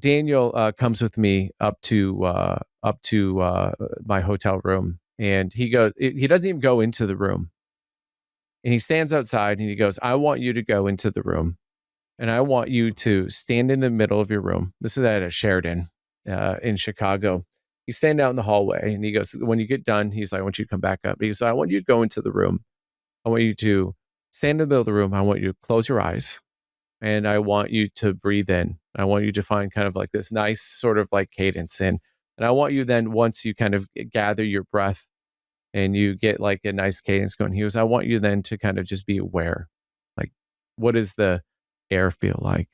Daniel comes with me up to my hotel room, and he doesn't even go into the room, and he stands outside and he goes, "I want you to go into the room, and I want you to stand in the middle of your room." This is at a Sheridan in Chicago. He's standing out in the hallway, and he goes, "When you get done," he's like, "I want you to come back up." He goes, "I want you to go into the room. I want you to stand in the middle of the room. I want you to close your eyes, and I want you to breathe in. I want you to find kind of like this nice sort of like cadence in. And I want you then, once you kind of gather your breath and you get like a nice cadence going," he goes, "I want you then to kind of just be aware. Like, what does the air feel like?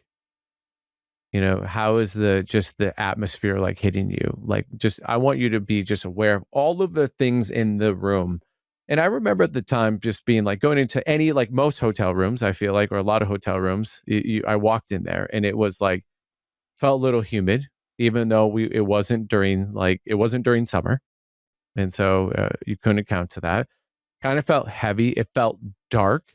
How is the atmosphere like hitting you? Like, just, I want you to be just aware of all of the things in the room." And I remember at the time just being like going into any, like most hotel rooms, I feel like, or a lot of hotel rooms, I walked in there and it was like, felt a little humid, even though it wasn't during summer. And so you couldn't account to that. Kind of felt heavy. It felt dark.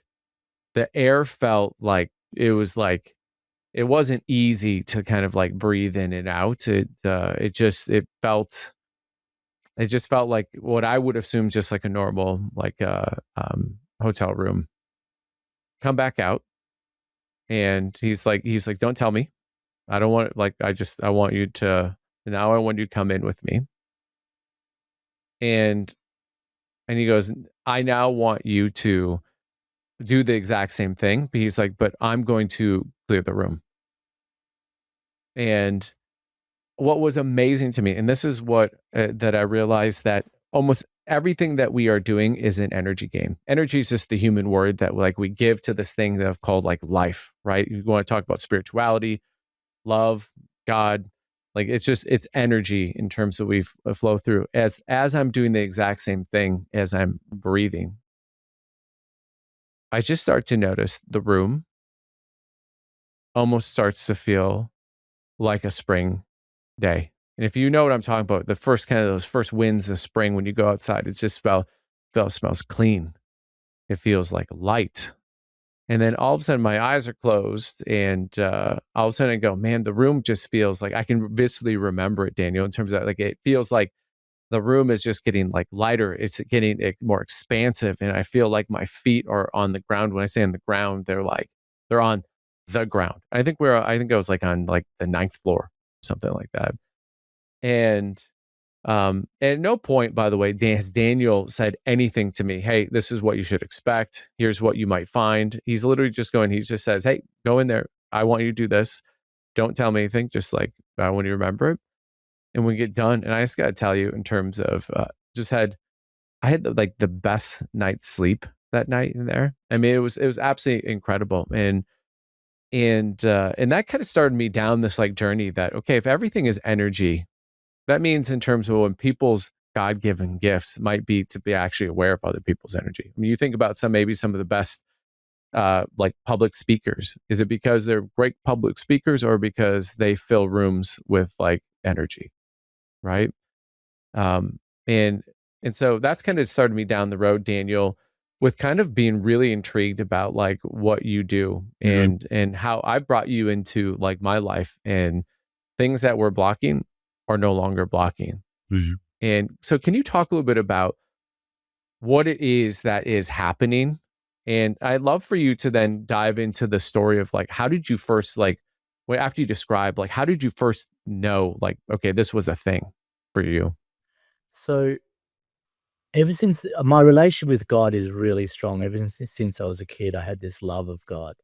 The air felt like it wasn't easy to kind of like breathe in and out. It just felt like what I would assume just like a normal like hotel room. Come back out, and he's like, "Don't tell me. I don't want, like, I want you to, now I want you to come in with me." And he goes, "I now want you to do the exact same thing." But he's like, "But I'm going to clear the room." And what was amazing to me, and this is what that I realized, that almost everything that we are doing is an energy game. Energy is just the human word that like we give to this thing that I've called like life, right? You want to talk about spirituality, love, God, like it's energy in terms of we flow through. As I'm doing the exact same thing as I'm breathing, I just start to notice the room almost starts to feel like a spring day. And if you know what I'm talking about, the first kind of those first winds of spring when you go outside, it just smells clean. It feels like light. And then all of a sudden my eyes are closed, and all of a sudden I go, man, the room just feels like, I can viscerally remember it, Daniel, in terms of like, it feels like the room is just getting like lighter. It's getting more expansive. And I feel like my feet are on the ground. When I say on the ground, they're on the ground. I think I was like on like the 9th floor, something like that. And at no point, by the way, has Daniel said anything to me, "Hey, this is what you should expect. Here's what you might find." He's literally just going, he just says, "Hey, go in there. I want you to do this. Don't tell me anything. Just like, I want you to remember it." And we get done. And I just got to tell you, in terms of I had like the best night's sleep that night in there. I mean, it was absolutely incredible. And that kind of started me down this like journey that, okay, if everything is energy, that means in terms of when people's God-given gifts might be to be actually aware of other people's energy. I mean, you think about some of the best like public speakers. Is it because they're great public speakers, or because they fill rooms with like energy, right? Um, and so that's kind of started me down the road, Daniel, with kind of being really intrigued about like what you do, and how I brought you into like my life, and things that were blocking are no longer blocking. Mm-hmm. And so can you talk a little bit about what it is that is happening? And I'd love for you to then dive into the story of like, how did you first, like, after you describe, like, how did you first know, like, okay, this was a thing for you? So ever since my relationship with God is really strong, ever since I was a kid, I had this love of God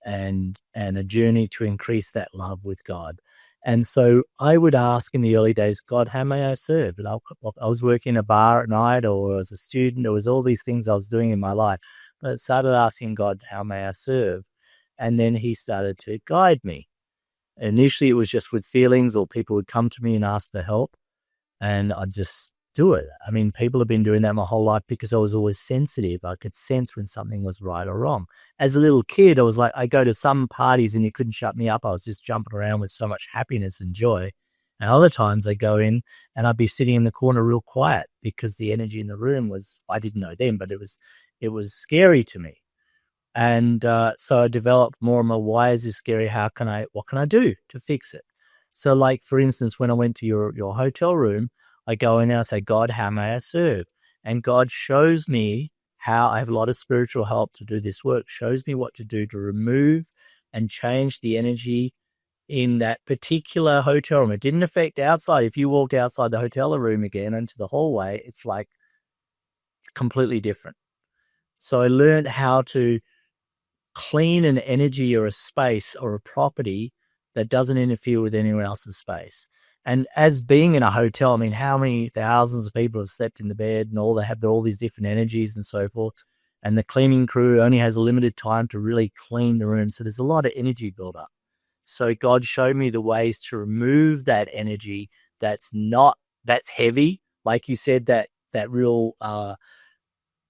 and a journey to increase that love with God. And so I would ask in the early days, God, how may I serve? And I was working in a bar at night, or as a student, there was all these things I was doing in my life. But I started asking God, how may I serve? And then he started to guide me. Initially, it was just with feelings, or people would come to me and ask for help, and I'd just do it. I mean, people have been doing that my whole life because I was always sensitive. I could sense when something was right or wrong. As a little kid, I was like, I go to some parties and you couldn't shut me up. I was just jumping around with so much happiness and joy. And other times I go in and I'd be sitting in the corner real quiet because the energy in the room was, I didn't know then, but it was scary to me. And so I developed more and more, why is this scary? What can I do to fix it? So like, for instance, when I went to your hotel room, I go in and I say, God, how may I serve? And God shows me how I have a lot of spiritual help to do this work, shows me what to do to remove and change the energy in that particular hotel room. It didn't affect outside. If you walked outside the hotel room again into the hallway, it's like it's completely different. So I learned how to clean an energy or a space or a property that doesn't interfere with anyone else's space. And as being in a hotel, I mean, how many thousands of people have slept in the bed and they have all these different energies and so forth. And the cleaning crew only has a limited time to really clean the room. So there's a lot of energy built up. So God showed me the ways to remove that energy that's heavy. Like you said, that real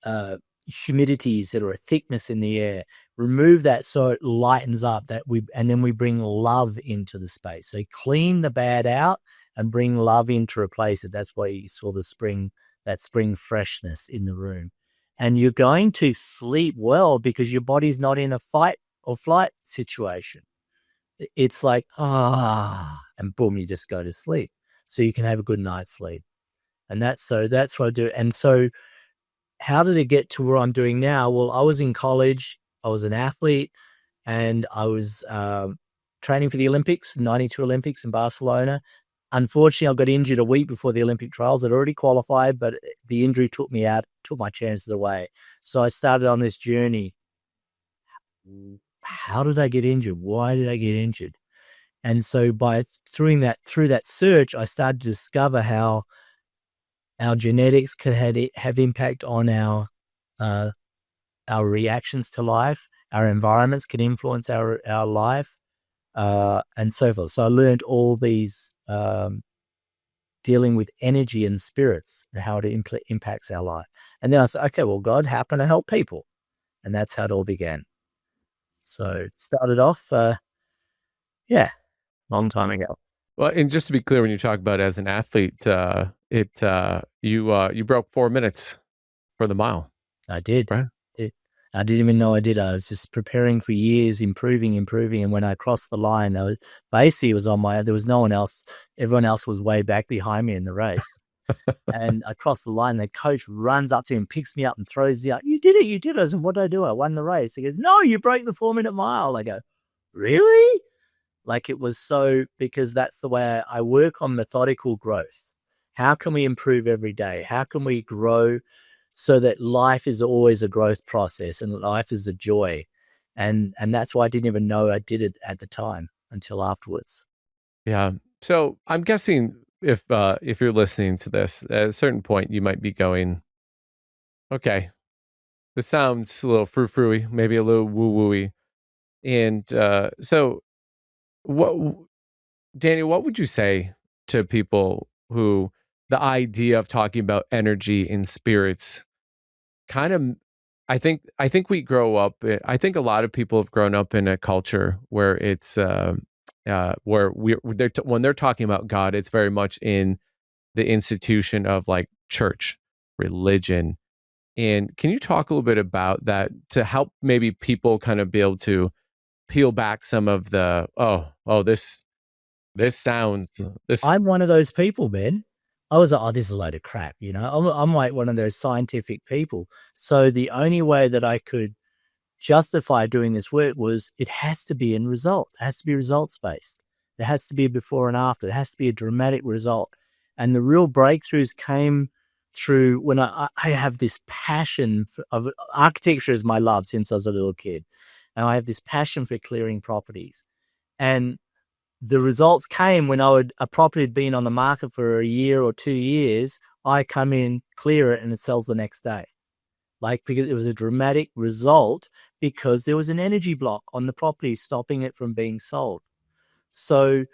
humidities that are a thickness in the air, remove that so it lightens up, and then we bring love into the space. So clean the bad out and bring love in to replace it. That's why you saw that spring freshness in the room. And you're going to sleep well because your body's not in a fight or flight situation. It's like, and boom, you just go to sleep. So you can have a good night's sleep. And that's what I do. And so how did it get to where I'm doing now? Well, I was in college, I was an athlete, and I was training for the Olympics, 92 Olympics in Barcelona. Unfortunately, I got injured a week before the Olympic trials. I'd already qualified, but the injury took me out, took my chances away. So I started on this journey. How did I get injured? Why did I get injured? And so through that search, I started to discover how our genetics could have impact on our reactions to life. Our environments can influence our life, and so forth. So I learned all these dealing with energy and spirits, how it impacts our life. And then I said, okay, well, God, how can I help people? And that's how it all began. So started off, long time ago. Well, and just to be clear, when you talk about as an athlete, you broke 4 minutes for the mile. I did. Right? I didn't even know I did. I was just preparing for years, improving. And when I crossed the line, there was no one else. Everyone else was way back behind me in the race. And I crossed the line. The coach runs up to him, picks me up and throws me out. You did it. I said, what did I do? I won the race. He goes, no, you broke the 4 minute mile. I go, really? Like it was because that's the way I work on methodical growth. How can we improve every day? How can we grow so that life is always a growth process and life is a joy? And that's why I didn't even know I did it at the time until afterwards. Yeah. So I'm guessing if you're listening to this, at a certain point, you might be going, okay, this sounds a little frou-frou-y, maybe a little woo-woo-y. And so Daniel, what would you say to people who the idea of talking about energy and spirits kind of, I think we grow up, I think a lot of people have grown up in a culture where it's where when they're talking about God, it's very much in the institution of like church, religion. And can you talk a little bit about that to help maybe people kind of be able to peel back some of the I'm one of those people, man. I was like, oh, this is a load of crap, I'm like one of those scientific people. So the only way that I could justify doing this work was it has to be in results. It has to be results based. There has to be a before and after. There has to be a dramatic result. And the real breakthroughs came through when I have this passion of architecture is my love since I was a little kid. And I have this passion for clearing properties. And the results came when a property had been on the market for a year or 2 years. I come in, clear it, and it sells the next day. Because it was a dramatic result because there was an energy block on the property stopping it from being sold. So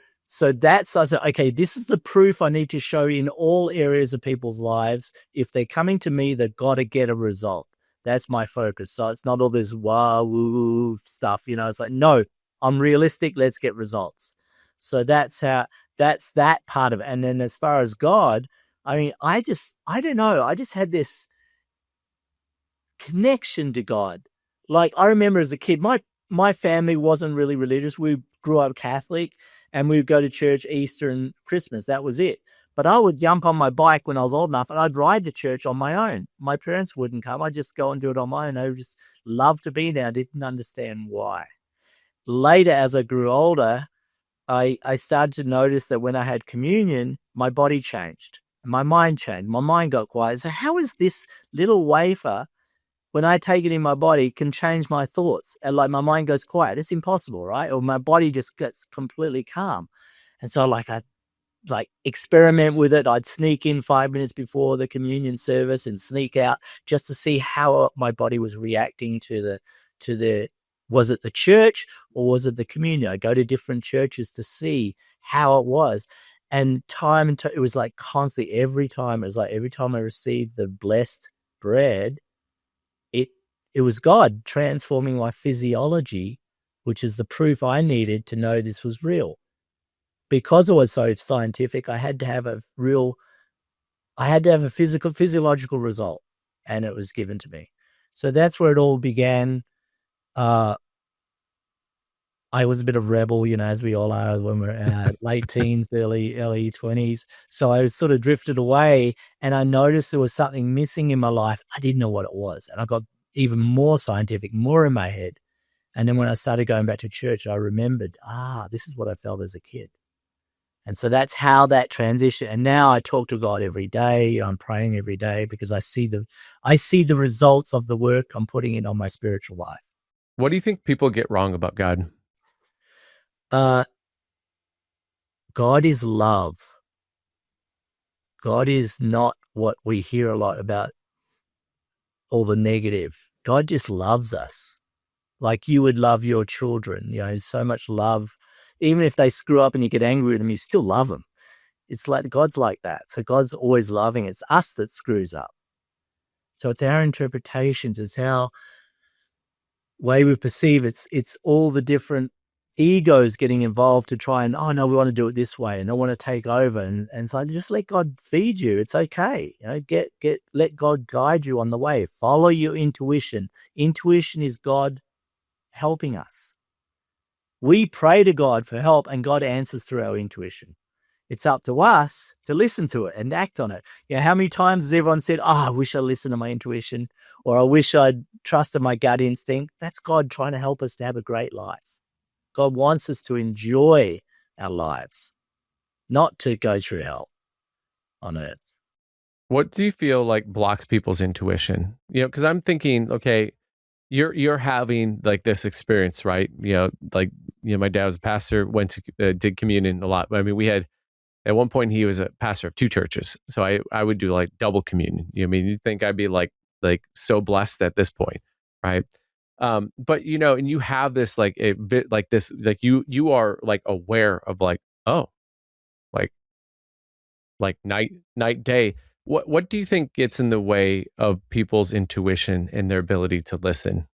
I said, okay, this is the proof I need to show in all areas of people's lives. If they're coming to me, they've got to get a result. That's my focus. So it's not all this wow woo stuff, It's like, no, I'm realistic. Let's get results. So that's that part of it. And then as far as God, I mean, I don't know. I just had this connection to God. Like I remember as a kid, my family wasn't really religious. We grew up Catholic, and we would go to church Easter and Christmas. That was it. But I would jump on my bike when I was old enough and I'd ride to church on my own. My parents wouldn't come. I'd just go and do it on my own. I just loved to be there. I didn't understand why. Later, as I grew older, I started to notice that when I had communion, my body changed. My mind changed. My mind got quiet. So how is this little wafer, when I take it in my body, can change my thoughts? And like my mind goes quiet. It's impossible, right? Or my body just gets completely calm. And so I experiment with it. I'd sneak in 5 minutes before the communion service and sneak out just to see how my body was reacting to the was it the church or was it the communion? I go to different churches to see how it was. And it was like constantly, every time I received the blessed bread, it was God transforming my physiology, which is the proof I needed to know this was real. Because it was so scientific, I had to have a physiological result, and it was given to me. So that's where it all began. I was a bit of a rebel, as we all are when we're late teens, early 20s. So I sort of drifted away, and I noticed there was something missing in my life. I didn't know what it was. And I got even more scientific, more in my head. And then when I started going back to church, I remembered, this is what I felt as a kid. And so that's how that transition. And now I talk to God every day. I'm praying every day because I see the results of the work I'm putting in on my spiritual life. What do you think people get wrong about God? God is love. God is not what we hear a lot about, all the negative. God just loves us like you would love your children. So much love. Even if they screw up and you get angry with them, you still love them. It's like God's like that. So God's always loving. It's us that screws up. So it's our interpretations. It's our way we perceive. It's all the different egos getting involved to try and, oh no, we want to do it this way and I want to take over. And so just let God feed you. It's okay. Let God guide you on the way. Follow your intuition. Intuition is God helping us. We pray to God for help and God answers through our intuition. It's up to us to listen to it and act on it. How many times has everyone said, I wish I listened to my intuition, or I wish I'd trusted my gut instinct? That's God trying to help us to have a great life. God wants us to enjoy our lives, not to go through hell on earth. What do you feel like blocks people's intuition? Because I'm thinking, okay, you're having like this experience, right? My dad was a pastor, did communion a lot. I mean, we had, at one point he was a pastor of 2 churches. So I would do like double communion. You'd think I'd be like so blessed at this point, right? But and you have this like a bit like this, like you are like aware of like, oh, like night, day. What do you think gets in the way of people's intuition and their ability to listen?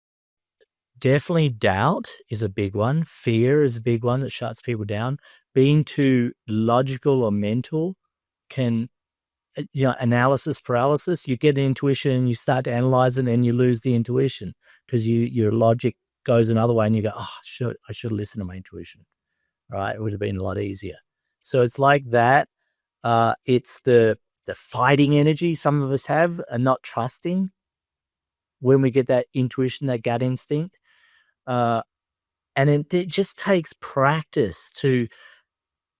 Definitely doubt is a big one. Fear is a big one that shuts people down. Being too logical or mental can, analysis paralysis. You get an intuition, you start to analyze it, and then you lose the intuition because your logic goes another way and you go, I should listen to my intuition, right? It would have been a lot easier. So it's like that. It's the fighting energy some of us have and not trusting when we get that intuition, that gut instinct. And it just takes practice to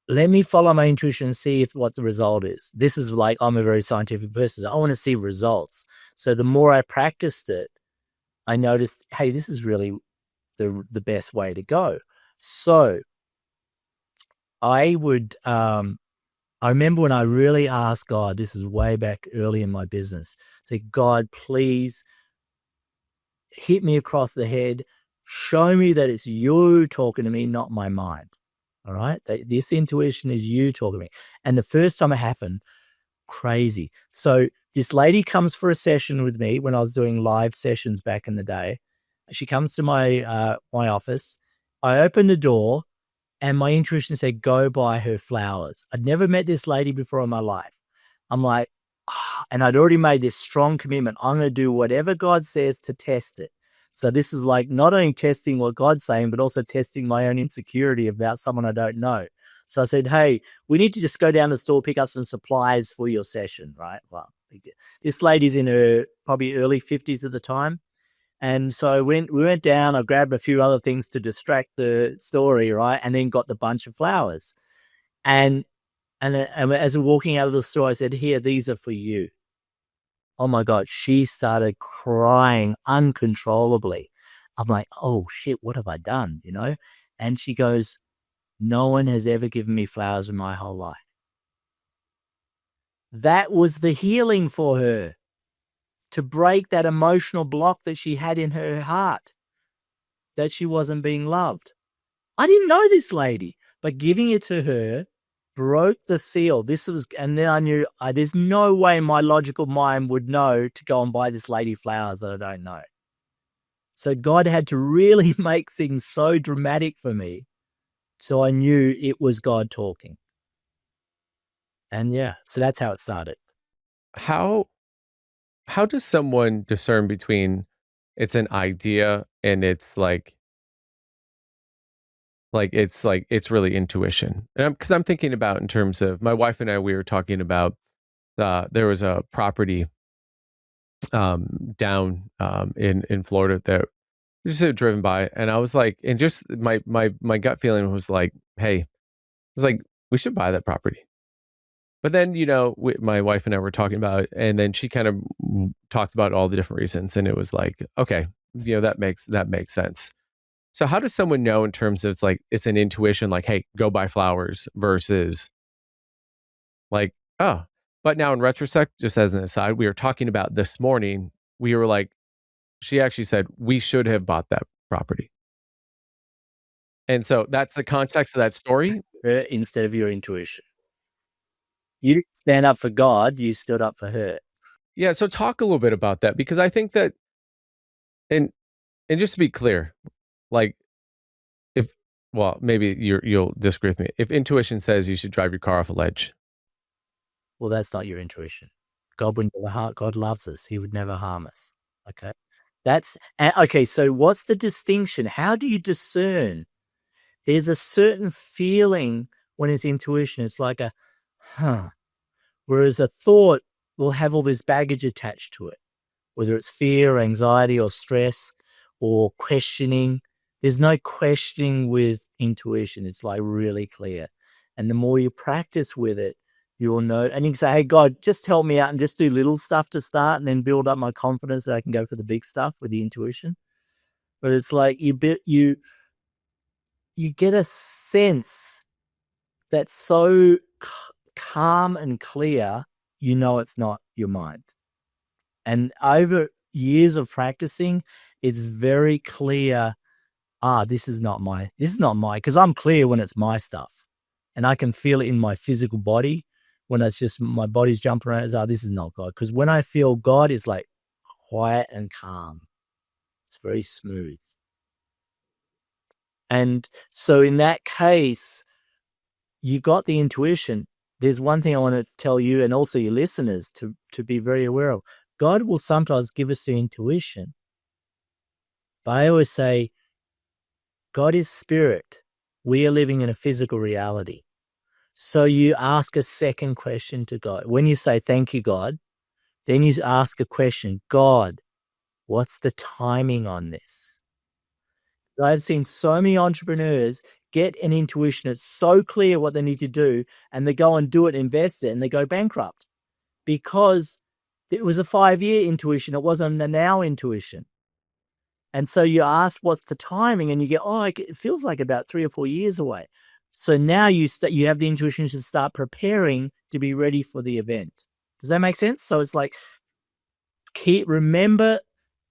let me follow my intuition and see what the result is. This is like, I'm a very scientific person. So I want to see results. So the more I practiced it, I noticed, hey, this is really the best way to go. So I would, I remember when I really asked God, this is way back early in my business, say, God, please hit me across the head. Show me that it's you talking to me, not my mind. All right. This intuition is you talking to me. And the first time it happened, crazy. So this lady comes for a session with me when I was doing live sessions back in the day. She comes to my office. I open the door and my intuition said, go buy her flowers. I'd never met this lady before in my life. I'm like, and I'd already made this strong commitment. I'm going to do whatever God says to test it. So this is like not only testing what God's saying, but also testing my own insecurity about someone I don't know. So I said, hey, we need to just go down to the store, pick up some supplies for your session, right? Well, this lady's in her probably early 50s at the time. And so we went down, I grabbed a few other things to distract the story, right? And then got the bunch of flowers. And as we're walking out of the store, I said, here, these are for you. Oh my God, she started crying uncontrollably. I'm like, oh shit, what have I done? You know? And she goes, no one has ever given me flowers in my whole life. That was the healing for her, to break that emotional block that she had in her heart, that she wasn't being loved. I didn't know this lady, but giving it to her broke the seal. And then I knew there's no way my logical mind would know to go and buy this lady flowers that I don't know. So God had to really make things so dramatic for me. So I knew it was God talking. And yeah, so that's how it started. How does someone discern between it's an idea and it's it's really intuition? And because I'm thinking about, in terms of my wife and I, we were talking about there was a property down in Florida that we just had driven by, and I was like, and just my gut feeling was like, hey, it's like, we should buy that property. But then, my wife and I were talking about it, and then she kind of talked about all the different reasons, and it was like, okay, that makes sense. So how does someone know, in terms of it's an intuition, like, hey, go buy flowers, versus like, oh, but now in retrospect, just as an aside, we were talking about this morning, we were like, she actually said, we should have bought that property. And so that's the context of that story. Her instead of your intuition. You didn't stand up for God, you stood up for her. Yeah. So talk a little bit about that, because I think that, and just to be clear, maybe you'll disagree with me. If intuition says you should drive your car off a ledge, well, that's not your intuition. God would never harm. God loves us. He would never harm us. Okay. Okay. So what's the distinction? How do you discern? There's a certain feeling when it's intuition. It's like whereas a thought will have all this baggage attached to it, whether it's fear, anxiety, or stress, or questioning. There's no questioning with intuition. It's really clear. And the more you practice with it, you'll know. And you can say, hey, God, just help me out and just do little stuff to start, and then build up my confidence that I can go for the big stuff with the intuition. But it's like you get a sense that's so calm and clear, it's not your mind. And over years of practicing, it's very clear, this is not my, because I'm clear when it's my stuff. And I can feel it in my physical body when it's just my body's jumping around. It's, this is not God. Because when I feel God, it's like quiet and calm. It's very smooth. And so in that case, you got the intuition. There's one thing I want to tell you, and also your listeners, to be very aware of. God will sometimes give us the intuition. But I always say, God is spirit. We are living in a physical reality. So you ask a second question to God. When you say, thank you, God, then you ask a question, God, what's the timing on this? I've seen so many entrepreneurs get an intuition. It's so clear what they need to do, and they go and do it, invest it, and they go bankrupt because it was a 5-year intuition. It wasn't a now intuition. And so you ask, what's the timing? And you get, it feels like about 3 or 4 years away. So now you have the intuition to start preparing to be ready for the event. Does that make sense? So it's like, remember,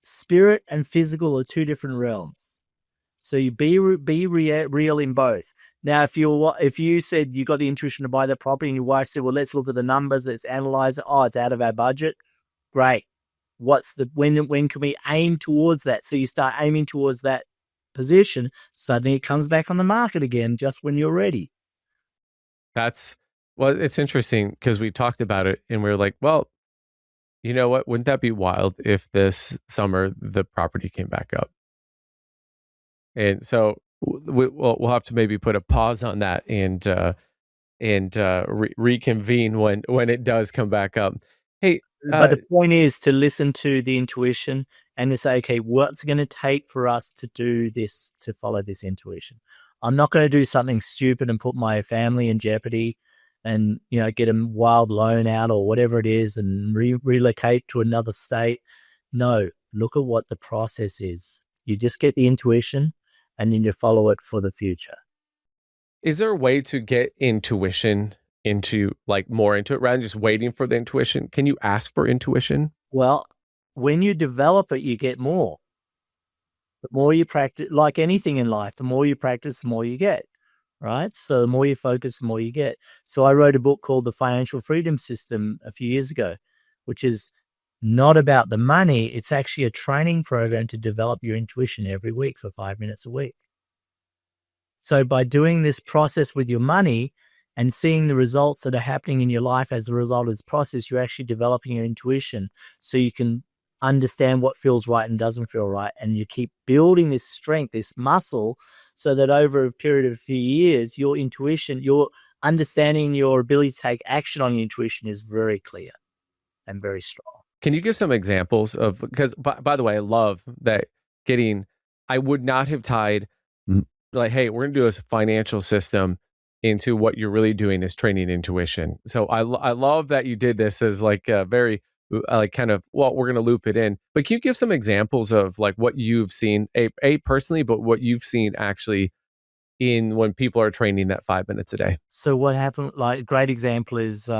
spirit and physical are two different realms. So you be real in both. Now, if you said you got the intuition to buy the property, and your wife said, well, let's look at the numbers, let's analyze it. Oh, it's out of our budget. Great. When can we aim towards that? So you start aiming towards that position. Suddenly it comes back on the market again, just when you're ready. It's interesting because we talked about it and we were like, well, you know what? Wouldn't that be wild if this summer the property came back up? And so we'll have to maybe put a pause on that and reconvene when it does come back up. Hey, But the point is to listen to the intuition and to say, okay, what's it going to take for us to do this, to follow this intuition? I'm not going to do something stupid and put my family in jeopardy and, get a wild loan out or whatever it is and relocate to another state. No, look at what the process is. You just get the intuition and then you follow it for the future. is there a way to get intuition into more into it rather than just waiting for the intuition? Can you ask for intuition? Well, when you develop it, you get more. The more you practice, like anything in life, the more you practice, the more you get, right? So the more you focus, the more you get. So I wrote a book called The Financial Freedom System a few years ago, which is not about the money. It's actually a training program to develop your intuition every week for 5 minutes a week. So by doing this process with your money and seeing the results that are happening in your life as a result of this process, you're actually developing your intuition so you can understand what feels right and doesn't feel right. And you keep building this strength, this muscle, so that over a period of a few years, your intuition, your understanding, your ability to take action on your intuition is very clear and very strong. Can you give some examples of, because by the way, I love that I would not have tied hey, we're going to do this financial system into what you're really doing is training intuition. So I love that you did this as a very kind of, well, we're going to loop it in, but can you give some examples of what you've seen, a personally, but what you've seen actually in when people are training that 5 minutes a day? So what happened, a great example is,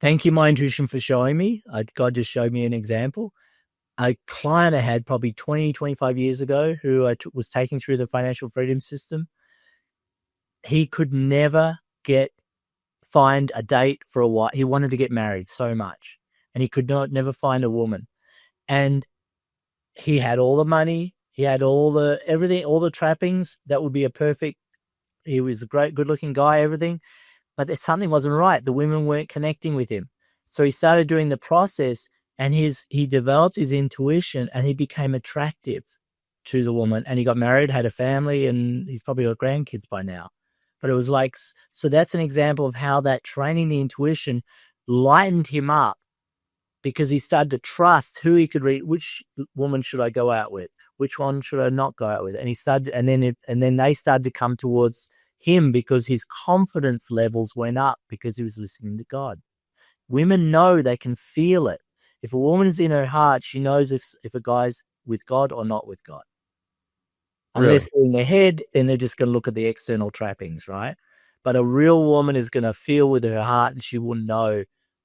thank you, my intuition, for showing me. God just showed me an example. A client I had probably 20, 25 years ago who I was taking through the financial freedom system. He could never find a date for a while. He wanted to get married so much and he could never find a woman. And he had all the money. He had everything, all the trappings that would be he was a great, good looking guy, everything. But something wasn't right. The women weren't connecting with him. So he started doing the process and he developed his intuition and he became attractive to the woman and he got married, had a family, and he's probably got grandkids by now. But it was so that's an example of how that training the intuition lightened him up because he started to trust who he could read, which woman should I go out with? Which one should I not go out with? And he started, and then they started to come towards him because his confidence levels went up because he was listening to God. Women know, they can feel it. If a woman is in her heart, she knows if a guy's with God or not with God. Unless they're in their head, then they're just going to look at the external trappings, right? But a real woman is going to feel with her heart and she will know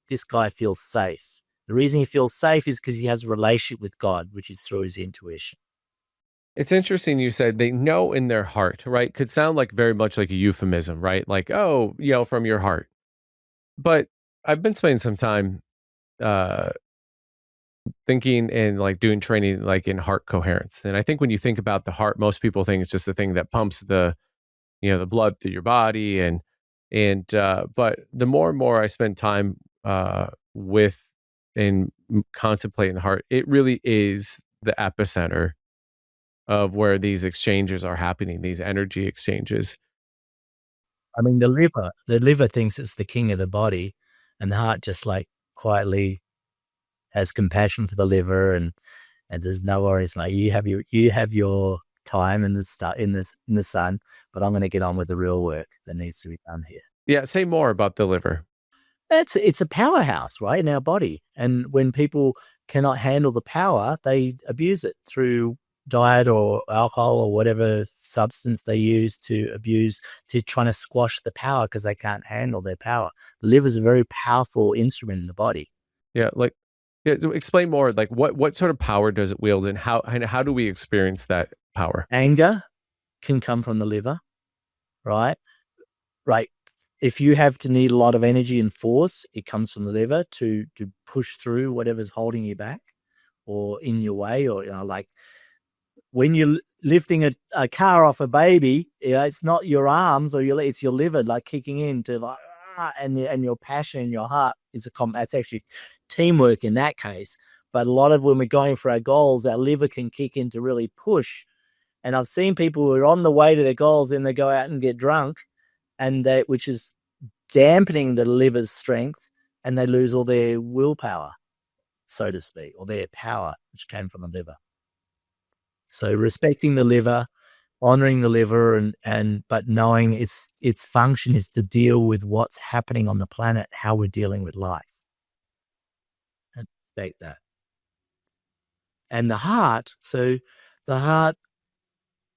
this guy feels safe. The reason he feels safe is because he has a relationship with God, which is through his intuition. It's interesting you said they know in their heart, right? Could sound very much like a euphemism, right? Oh, from your heart. But I've been spending some time thinking and doing training in heart coherence. And I think when you think about the heart, most people think it's just the thing that pumps the blood through your body. But the more and more I spend time with and contemplating the heart, it really is the epicenter of where these exchanges are happening, these energy exchanges. I mean, the liver thinks it's the king of the body, and the heart just quietly has compassion for the liver and there's no worries, mate. You have your time in the sun, but I'm going to get on with the real work that needs to be done here. Yeah, say more about the liver. It's a powerhouse, right, in our body. And when people cannot handle the power, they abuse it through diet or alcohol or whatever substance they use to trying to squash the power because they can't handle their power. The liver is a very powerful instrument in the body. Yeah, explain more. What sort of power does it wield, and how do we experience that power? Anger can come from the liver, right? Right. If you have to need a lot of energy and force, it comes from the liver to push through whatever's holding you back or in your way, or when you're lifting a car off a baby, it's not your arms or it's your liver kicking in to and your passion in your heart is that's actually teamwork in that case. But a lot of when we're going for our goals, our liver can kick in to really push, And I've seen people who are on the way to their goals, then they go out and get drunk, which is dampening the liver's strength, and they lose all their willpower, so to speak, or their power, which came from the liver. So respecting the liver, honoring the liver, but knowing its function is to deal with what's happening on the planet, how we're dealing with life. And respect that. And the heart,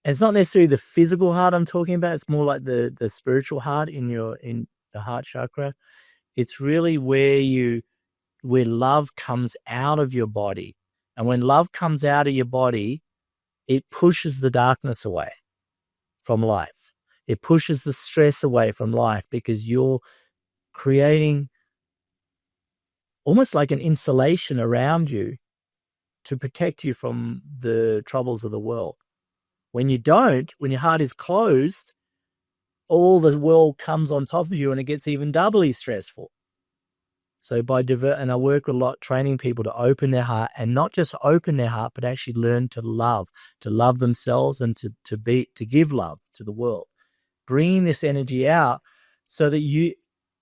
it's not necessarily the physical heart I'm talking about. It's more like the spiritual heart in the heart chakra. It's really where love comes out of your body. And when love comes out of your body, it pushes the darkness away from life. It pushes the stress away from life, because you're creating almost like an insulation around you to protect you from the troubles of the world. When your heart is closed, all the world comes on top of you and it gets even doubly stressful. So and I work a lot training people to open their heart, and not just open their heart, but actually learn to love themselves, and to give love to the world, bringing this energy out so that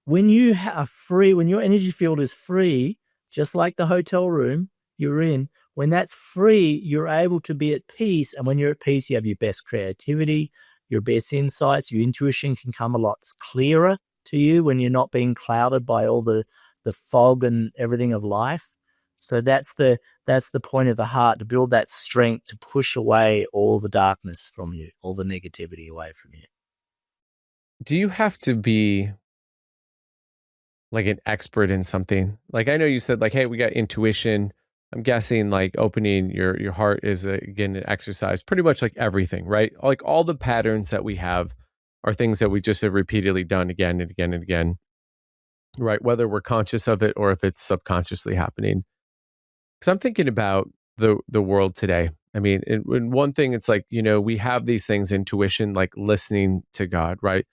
when you are free, when your energy field is free, just like the hotel room you're in, when that's free, you're able to be at peace. And when you're at peace, you have your best creativity, your best insights, your intuition can come a lot clearer to you when you're not being clouded by all the fog and everything of life. So that's the point of the heart, to build that strength to push away all the darkness from you, all the negativity away from you. Do you have to be like an expert in something? Like, I know you said like, hey, we got intuition. I'm guessing like opening your heart is again an exercise, pretty much like everything, right? Like all the patterns that we have are things that we just have repeatedly done again and again and again, right? Whether we're conscious of it or if it's subconsciously happening. Because I'm thinking about the world today. I mean, in one thing, it's like, we have these things, intuition, like listening to God, right?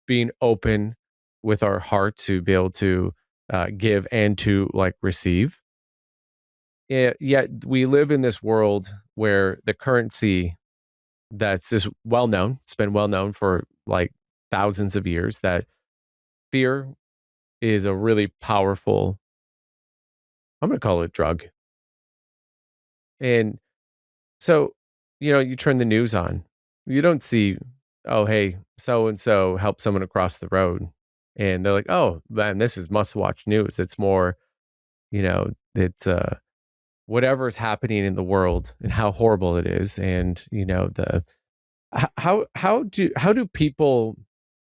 Being open with our heart to be able to give and to like receive. Yet we live in this world where the currency that's just well known, it's been well known for like thousands of years, that fear is a really powerful, I'm going to call it drug. And so, you turn the news on, you don't see, oh, hey, so and so helped someone across the road. And they're like, oh, man, this is must watch news. It's more, it's whatever's happening in the world and how horrible it is. And, how do people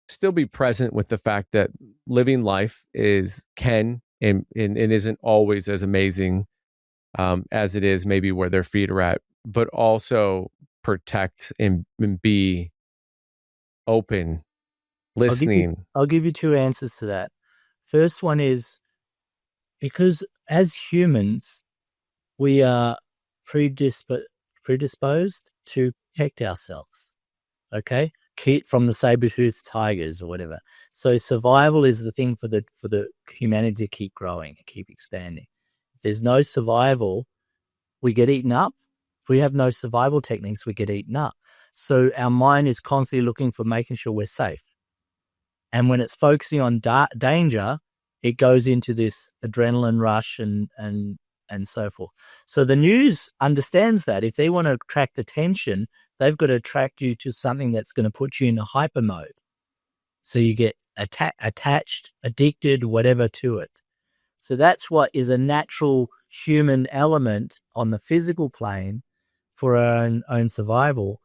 still be present with the fact that living life can and isn't always as amazing as it is maybe where their feet are at, but also protect and be open, listening? I'll give you two answers to that. First one is, because as humans, we are predisposed to protect ourselves, okay? From the saber-toothed tigers or whatever. So survival is the thing for the humanity to keep growing, keep expanding. If there's no survival, we get eaten up. If we have no survival techniques, we get eaten up. So our mind is constantly looking for making sure we're safe. And when it's focusing on danger, it goes into this adrenaline rush and so forth. So the news understands that if they want to attract attention, they've got to attract you to something that's going to put you in a hyper mode. So you get attached, addicted, whatever to it. So that's what is a natural human element on the physical plane for our own survival,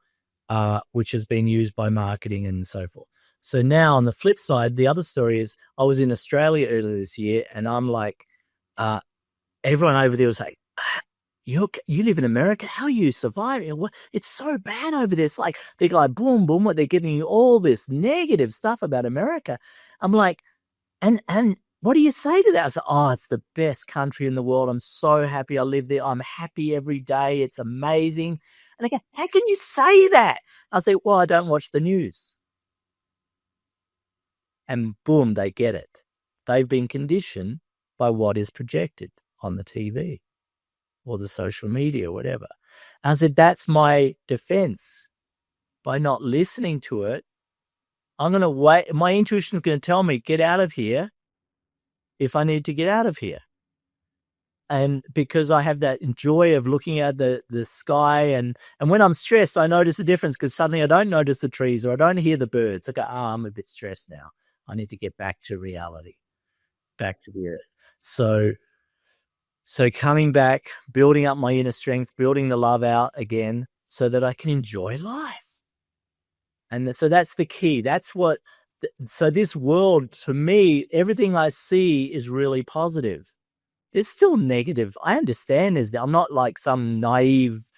which has been used by marketing and so forth. So now on the flip side, the other story is I was in Australia earlier this year, and I'm like, everyone over there was like, you live in America? How are you surviving? It's so bad over there. It's like, they're like, boom, boom, they're giving you all this negative stuff about America. I'm like, and what do you say to that? I said, oh, it's the best country in the world. I'm so happy I live there. I'm happy every day. It's amazing. And they go, how can you say that? I say, well, I don't watch the news. And boom, they get it. They've been conditioned by what is projected on the TV or the social media, whatever. And I said, that's my defense. by not listening to it, I'm going to wait. My intuition is going to tell me, get out of here if I need to get out of here. And because I have that joy of looking at the sky, and when I'm stressed, I notice the difference because suddenly I don't notice the trees or I don't hear the birds. I go, I'm a bit stressed now. I need to get back to reality, back to the earth. So coming back, building up my inner strength, building the love out again so that I can enjoy life. And so that's the key. That's what, so this world, to me, everything I see is really positive. There's still negative. I understand I'm not like some naive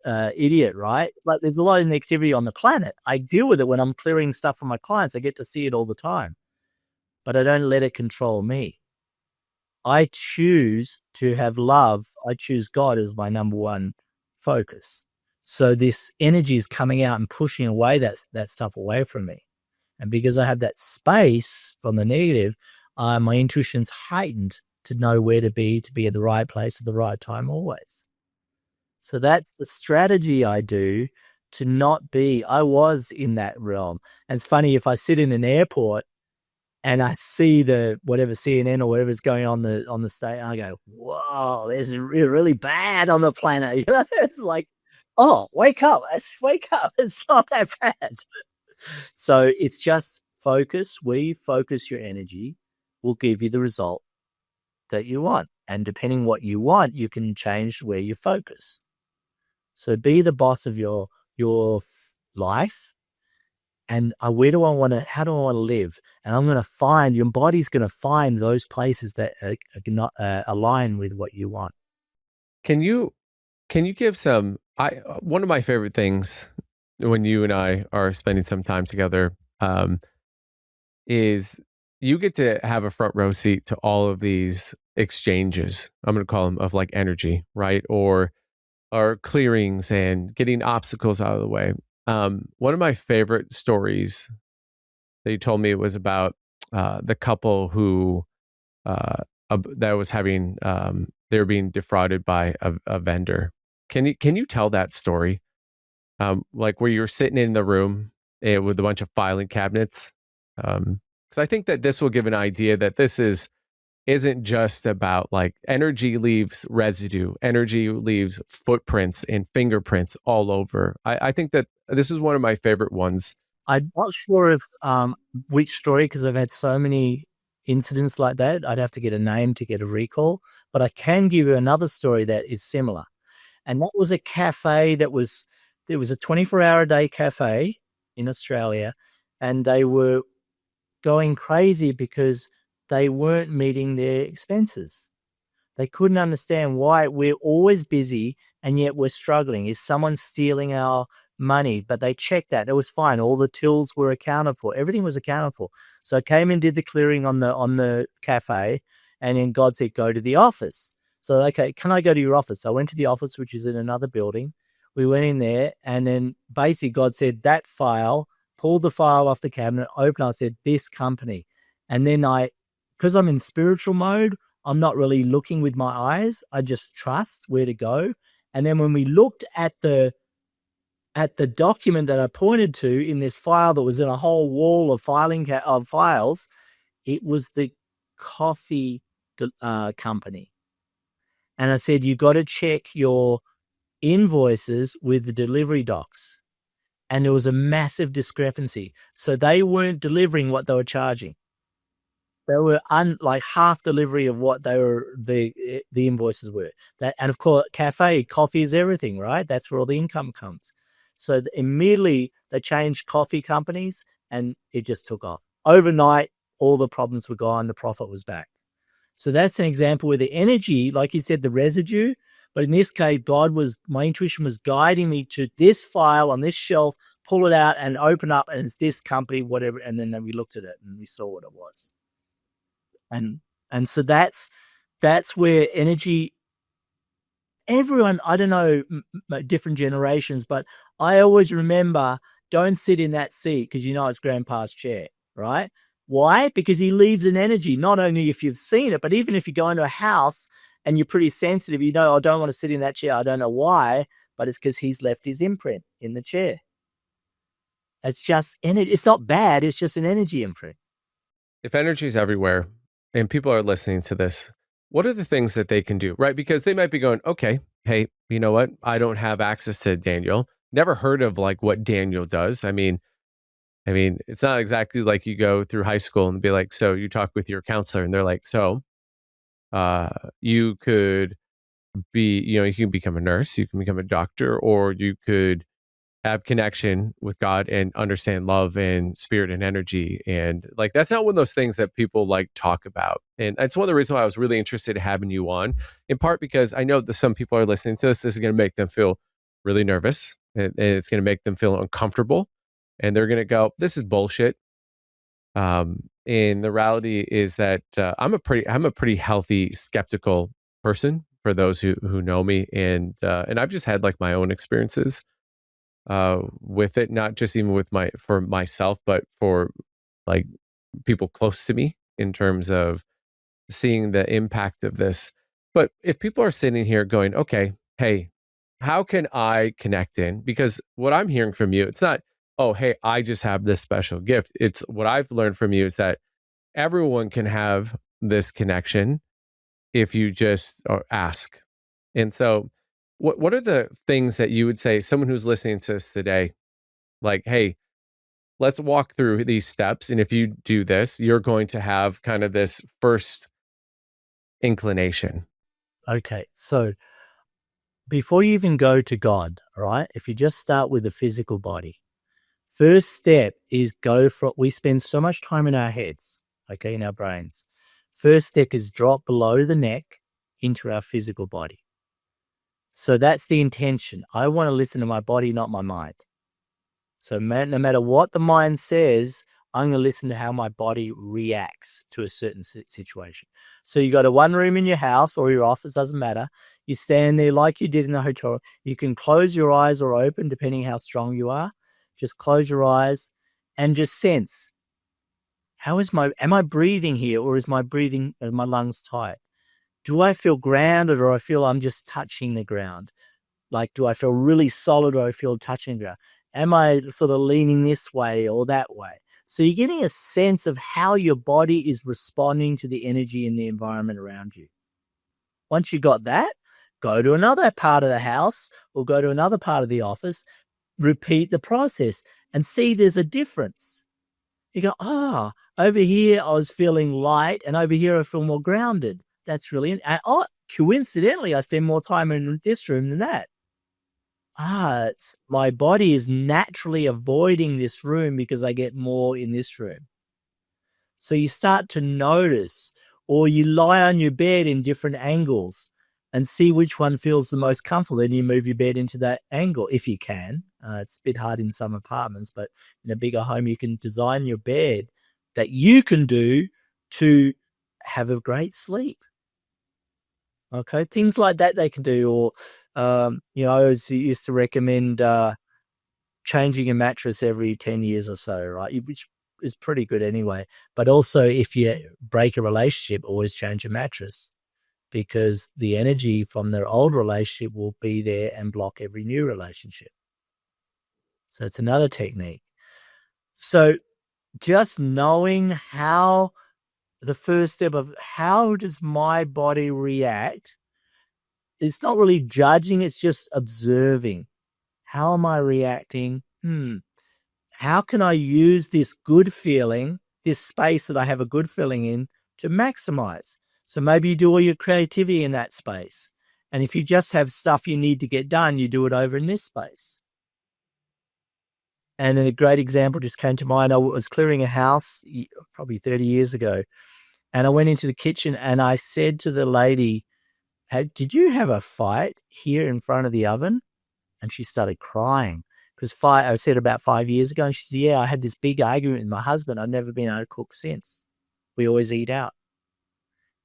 idiot, right? But there's a lot of negativity on the planet. I deal with it when I'm clearing stuff for my clients. I get to see it all the time, but I don't let it control me. I choose to have love. I choose God as my number one focus. So this energy is coming out and pushing away that stuff away from me. And because I have that space from the negative, my intuition's heightened to know where to be at the right place at the right time always. So that's the strategy I do to not be. I was in that realm. And it's funny, if I sit in an airport and I see the whatever CNN or whatever's going on the stage, I go, whoa, this is really bad on the planet. You know, it's like, oh, wake up. Wake up. It's not that bad. So it's just focus. Focus your energy will give you the result that you want. And depending what you want, you can change where you focus. So be the boss of your life. And where do I want to, how do I want to live? And I'm going to find, your body's going to find those places that are not align with what you want. Can you give some, one of my favorite things when you and I are spending some time together, is you get to have a front row seat to all of these exchanges. I'm going to call them of like energy, right? Or clearings and getting obstacles out of the way. One of my favorite stories that you told me was about the couple who that was having they were being defrauded by a vendor. Can you tell that story? Like where you're sitting in the room with a bunch of filing cabinets. Because I think that this will give an idea that this isn't just about like energy leaves residue, energy leaves footprints and fingerprints all over. I think that this is one of my favorite ones. I'm not sure if which story, because I've had so many incidents like that. I'd have to get a name to get a recall, but I can give you another story that is similar. And that was a cafe there was a 24-hour-a-day cafe in Australia, and they were going crazy because they weren't meeting their expenses. They couldn't understand why we're always busy and yet we're struggling. Is someone stealing our money? But they checked that. It was fine. All the tills were accounted for. Everything was accounted for. So I came and did the clearing on the cafe, and then God said, go to the office. So, okay, can I go to your office? So I went to the office, which is in another building. We went in there, and then basically God said, that file, pulled the file off the cabinet, opened, I said, this company. And then because I'm in spiritual mode, I'm not really looking with my eyes. I just trust where to go. And then when we looked at the document that I pointed to in this file that was in a whole wall of files, it was the coffee company. And I said, you got to check your invoices with the delivery docs. And there was a massive discrepancy. So they weren't delivering what they were charging. They were like half delivery of what they were, the invoices were. And of course, coffee is everything, right? That's where all the income comes. So immediately they changed coffee companies, and it just took off. Overnight, all the problems were gone. The profit was back. So that's an example where the energy, like you said, the residue, but in this case, my intuition was guiding me to this file on this shelf, pull it out and open up, and it's this company, whatever. And then we looked at it and we saw what it was. And so that's where energy, everyone, I don't know, different generations, but I always remember, don't sit in that seat because you know it's grandpa's chair, right? Why? Because he leaves an energy, not only if you've seen it, but even if you go into a house and you're pretty sensitive, you know, I don't want to sit in that chair. I don't know why, but it's because he's left his imprint in the chair. It's just energy. It's not bad. It's just an energy imprint. If energy is everywhere and people are listening to this, what are the things that they can do, right? Because they might be going, okay, hey, you know what? I don't have access to Daniel. Never heard of like what Daniel does. I mean, it's not exactly like you go through high school and be like, so you talk with your counselor and they're like, so uh, you could you can become a nurse, you can become a doctor, or you could have connection with God and understand love and spirit and energy. And like, that's not one of those things that people like talk about. And that's one of the reasons why I was really interested in having you on, in part because I know that some people are listening to this. This is going to make them feel really nervous and it's going to make them feel uncomfortable. And they're going to go, this is bullshit. And the reality is that I'm a pretty healthy, skeptical person for those who know me. And I've just had like my own experiences with it, not just even for myself, but for like people close to me in terms of seeing the impact of this. But if people are sitting here going, okay, hey, how can I connect in? Because what I'm hearing from you, it's not, oh, hey, I just have this special gift. It's what I've learned from you is that everyone can have this connection if you just ask. And so, what are the things that you would say someone who's listening to this today, like, hey, let's walk through these steps, and if you do this, you're going to have kind of this first inclination. Okay, so before you even go to God, all right, if you just start with the physical body, first step is we spend so much time in our heads, okay, in our brains. First step is drop below the neck into our physical body. So that's the intention. I want to listen to my body, not my mind. So no matter what the mind says, I'm going to listen to how my body reacts to a certain situation. So you got a one room in your house or your office, doesn't matter. You stand there like you did in the hotel. You can close your eyes or open, depending how strong you are. Just close your eyes and just sense, am I breathing here, or is my lungs tight? Do I feel grounded, or I feel I'm just touching the ground? Like, do I feel really solid, or I feel touching the ground? Am I sort of leaning this way or that way? So you're getting a sense of how your body is responding to the energy in the environment around you. Once you got that, go to another part of the house or go to another part of the office, repeat the process and see there's a difference. You go, over here I was feeling light and over here I feel more grounded. That's really, coincidentally, I spend more time in this room than that. My body is naturally avoiding this room because I get more in this room. So you start to notice, or you lie on your bed in different angles and see which one feels the most comfortable. Then you move your bed into that angle if you can. It's a bit hard in some apartments, but in a bigger home, you can design your bed that you can do to have a great sleep. Okay, things like that they can do. Or, I always used to recommend changing a mattress every 10 years or so, right? Which is pretty good anyway. But also, if you break a relationship, always change a mattress, because the energy from their old relationship will be there and block every new relationship. So it's another technique. So just knowing the first step of how does my body react, it's not really judging, it's just observing. How am I reacting? How can I use this good feeling, this space that I have a good feeling in, to maximize? So maybe you do all your creativity in that space. And if you just have stuff you need to get done, you do it over in this space. And then a great example just came to mind. I was clearing a house probably 30 years ago. And I went into the kitchen and I said to the lady, "Hey, did you have a fight here in front of the oven?" And she started crying. Because I said about 5 years ago, and she said, "Yeah, I had this big argument with my husband. I've never been able to cook since. We always eat out."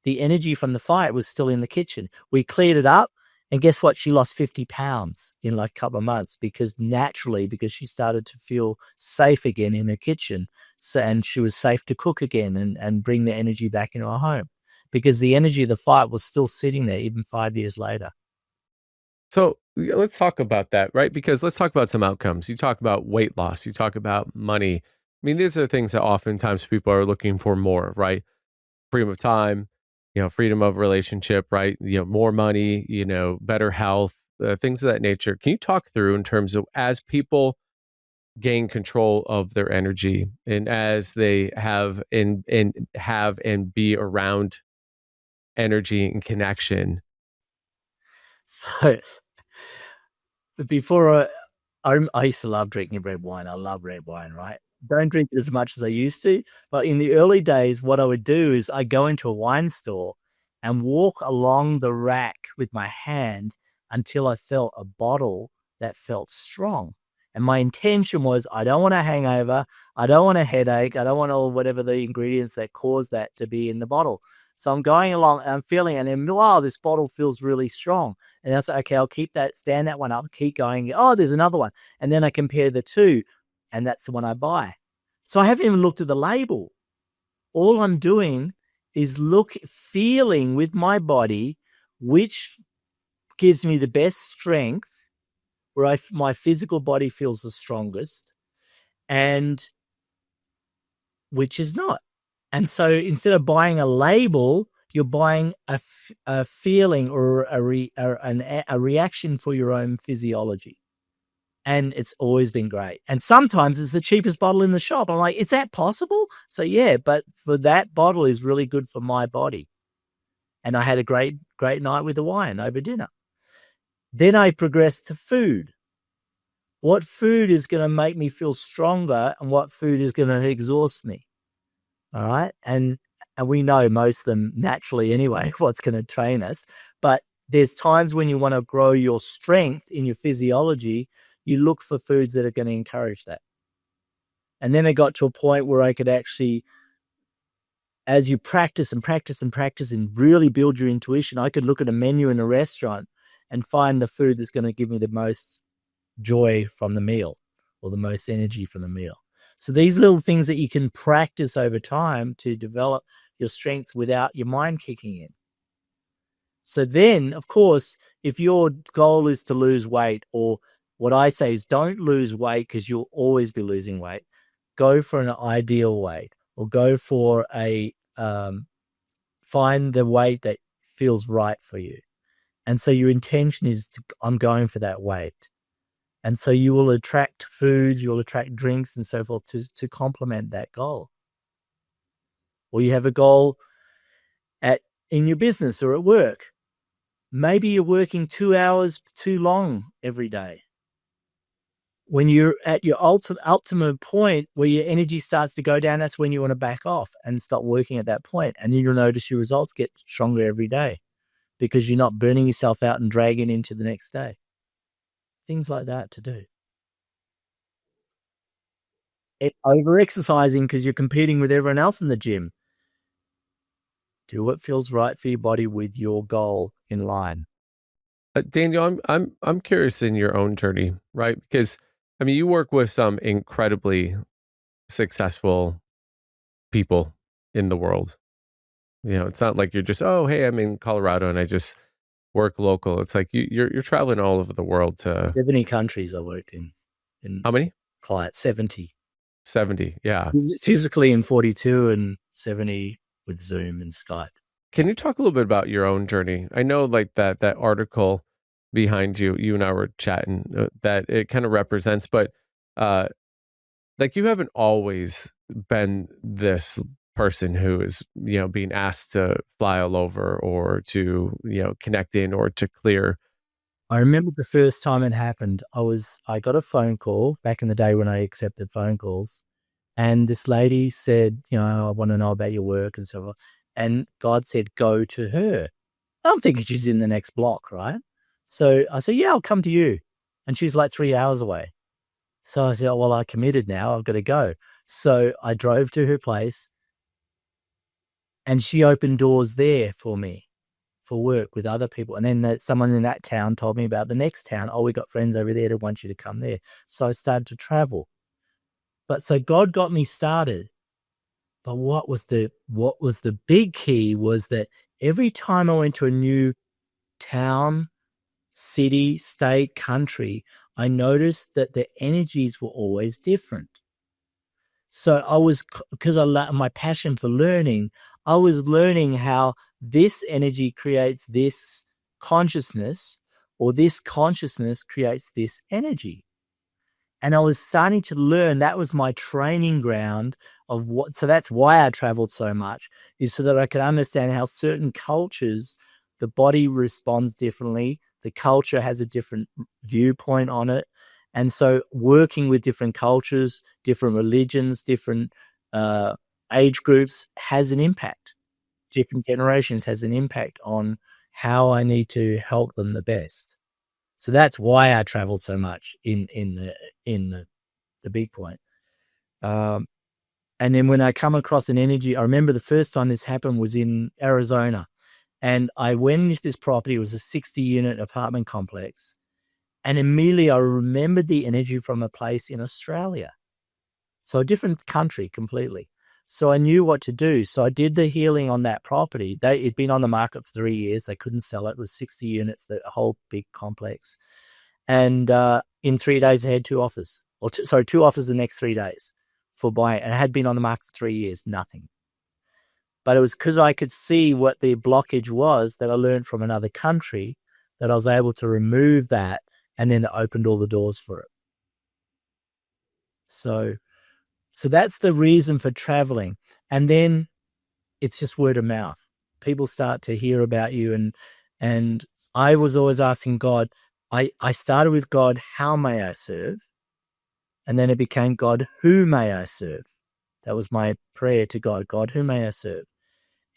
The energy from the fight was still in the kitchen. We cleared it up, and guess what? She lost 50 pounds in like a couple of months because she started to feel safe again in her kitchen. So, and she was safe to cook again and bring the energy back into her home, because the energy of the fight was still sitting there even 5 years later. So let's talk about that, right? Because let's talk about some outcomes. You talk about weight loss, you talk about money. I mean, these are things that oftentimes people are looking for more, right? Freedom of time, freedom of relationship, right? More money, better health, things of that nature. Can you talk through in terms of as people gain control of their energy and as they have and be around energy and connection? So before I used to love drinking red wine. I love red wine, right? Don't drink it as much as I used to, but in the early days, what I would do is I go into a wine store and walk along the rack with my hand until I felt a bottle that felt strong. And my intention was I don't want a hangover, I don't want a headache, I don't want all whatever the ingredients that cause that to be in the bottle. So I'm going along and I'm feeling, and then, wow, this bottle feels really strong. And I say, okay, I'll keep that, stand that one up, keep going. Oh, there's another one. And then I compare the two, and that's the one I buy. So I haven't even looked at the label. All I'm doing is feeling with my body which gives me the best strength, where my physical body feels the strongest, and which is not. And so instead of buying a label, you're buying a feeling or a reaction for your own physiology. And it's always been great. And sometimes it's the cheapest bottle in the shop. I'm like, is that possible? So yeah, but for that bottle is really good for my body. And I had a great night with the wine over dinner. Then I progressed to food. What food is going to make me feel stronger and what food is going to exhaust me? All right. And we know most of them naturally anyway, what's going to train us. But there's times when you want to grow your strength in your physiology, you look for foods that are going to encourage that. And then it got to a point where I could actually, as you practice and practice and practice and really build your intuition, I could look at a menu in a restaurant and find the food that's going to give me the most joy from the meal or the most energy from the meal. So these little things that you can practice over time to develop your strengths without your mind kicking in. So then, of course, if your goal is to lose weight, or what I say is don't lose weight because you'll always be losing weight, go for an ideal weight, or go for find the weight that feels right for you. And so your intention is I'm going for that weight. And so you will attract foods, you'll attract drinks and so forth to complement that goal. Or you have a goal in your business or at work. Maybe you're working 2 hours too long every day. When you're at your ultimate point where your energy starts to go down, that's when you want to back off and stop working at that point. And then you'll notice your results get stronger every day because you're not burning yourself out and dragging into the next day. Things like that to do. Over-exercising because you're competing with everyone else in the gym. Do what feels right for your body with your goal in line. Daniel, I'm curious in your own journey, right? Because I mean, you work with some incredibly successful people in the world. It's not like you're just, oh, hey, I'm in Colorado and I just work local. It's like you're traveling all over the world to 70 countries I worked in how many? clients, 70. 70. Yeah. Physically in 42 and 70 with Zoom and Skype. Can you talk a little bit about your own journey? I know like that article behind you and I were chatting that it kind of represents, but like you haven't always been this person who is, being asked to fly all over or to, connect in or to clear. I remember the first time it happened, I got a phone call back in the day when I accepted phone calls. And this lady said, I want to know about your work and so forth. And God said, go to her. I'm thinking she's in the next block, right? So I said, yeah, I'll come to you. And she's like 3 hours away. So I said, oh, well, I committed now. I've got to go. So I drove to her place and she opened doors there for me for work with other people. And then someone in that town told me about the next town. Oh, we got friends over there that want you to come there. So I started to travel. But so God got me started. But what was the big key was that every time I went to a new town, city, state, country, I noticed that the energies were always different. So I was, because my passion for learning, I was learning how this energy creates this consciousness, or this consciousness creates this energy. And I was starting to learn. That was my training ground of what. So that's why I traveled so much, is so that I could understand how certain cultures, the body responds differently. The culture has a different viewpoint on it. And so working with different cultures, different religions, different age groups has an impact. Different generations has an impact on how I need to help them the best. So that's why I traveled so much in the big point. And then when I come across an energy, I remember the first time this happened was in Arizona. And I went into this property. It was a 60-unit apartment complex. And immediately I remembered the energy from a place in Australia. So a different country completely. So I knew what to do. So I did the healing on that property. It'd been on the market for 3 years. They couldn't sell it. It was 60 units, the whole big complex. And in 3 days, I had 2 offers. Two offers the next 3 days for buying. And it had been on the market for 3 years, nothing. But it was because I could see what the blockage was that I learned from another country, that I was able to remove that, and then it opened all the doors for it. So that's the reason for traveling. And then it's just word of mouth. People start to hear about you. And I was always asking God, I started with God, how may I serve? And then it became, God, who may I serve? That was my prayer to God. God, who may I serve?